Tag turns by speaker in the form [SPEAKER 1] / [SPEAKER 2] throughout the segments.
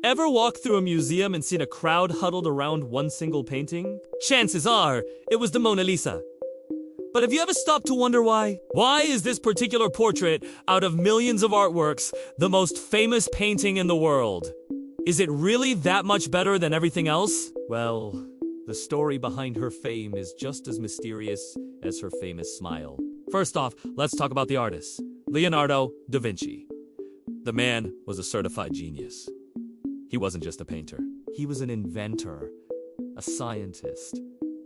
[SPEAKER 1] Ever walked through a museum and seen a crowd huddled around one single painting? Chances are, it was the Mona Lisa. But have you ever stopped to wonder why? Why is this particular portrait, out of millions of artworks, the most famous painting in the world? Is it really that much better than everything else? Well, the story behind her fame is just as mysterious as her famous smile. First off, let's talk about the artist, Leonardo da Vinci. The man was a certified genius. He wasn't just a painter. He was an inventor, a scientist,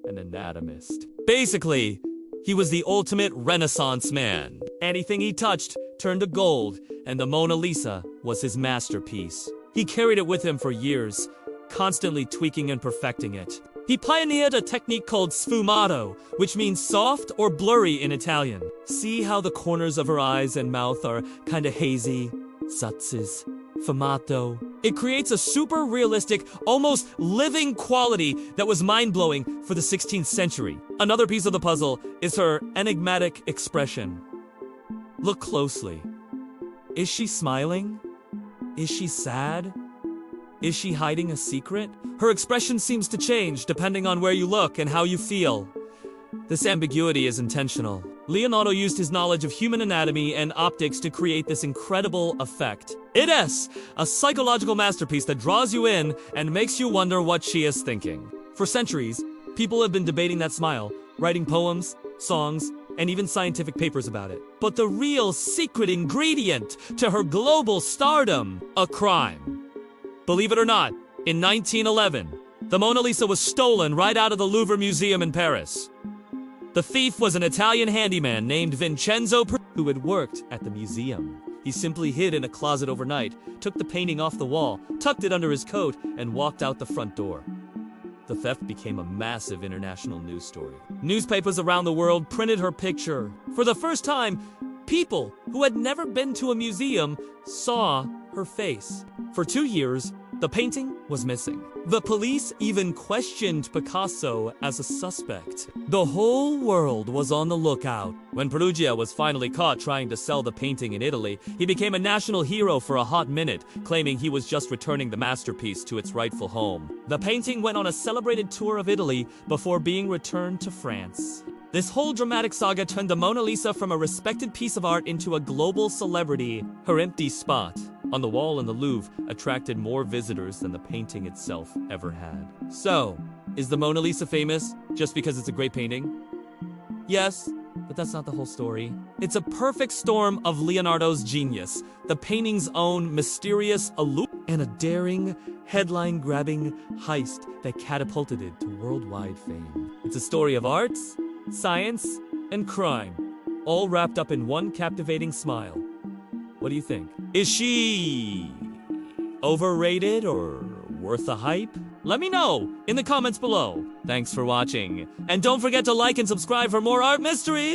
[SPEAKER 1] an anatomist. Basically, he was the ultimate Renaissance man. Anything he touched turned to gold, and the Mona Lisa was his masterpiece. He carried it with him for years, constantly tweaking and perfecting it. He pioneered a technique called sfumato, which means soft or blurry in Italian. See how the corners of her eyes and mouth are kinda hazy? Sutzes. Sfumato. It creates a super realistic, almost living quality that was mind-blowing for the 16th century. Another piece of the puzzle is her enigmatic expression. Look closely. Is she smiling? Is she sad? Is she hiding a secret? Her expression seems to change depending on where you look and how you feel. This ambiguity is intentional. Leonardo used his knowledge of human anatomy and optics to create this incredible effect. It is a psychological masterpiece that draws you in and makes you wonder what she is thinking. For centuries, people have been debating that smile, writing poems, songs, and even scientific papers about it. But the real secret ingredient to her global stardom, a crime. Believe it or not, in 1911, the Mona Lisa was stolen right out of the Louvre Museum in Paris. The thief was an Italian handyman named Vincenzo, who had worked at the museum. He simply hid in a closet overnight, took the painting off the wall, tucked it under his coat, and walked out the front door. The theft became a massive international news story. Newspapers around the world printed her picture. For the first time, people who had never been to a museum saw her face. For 2 years, the painting was missing. The police even questioned Picasso as a suspect. The whole world was on the lookout. When Perugia was finally caught trying to sell the painting in Italy, he became a national hero for a hot minute, claiming he was just returning the masterpiece to its rightful home. The painting went on a celebrated tour of Italy before being returned to France. This whole dramatic saga turned the Mona Lisa from a respected piece of art into a global celebrity. Her empty spot on the wall in the Louvre attracted more visitors than the painting itself ever had. So, is the Mona Lisa famous just because it's a great painting? Yes, but that's not the whole story. It's a perfect storm of Leonardo's genius, the painting's own mysterious allure, and a daring, headline-grabbing heist that catapulted it to worldwide fame. It's a story of arts, science, and crime, all wrapped up in one captivating smile. What do you think? Is she overrated or worth the hype? Let me know in the comments below. Thanks for watching, and don't forget to like and subscribe for more art mysteries!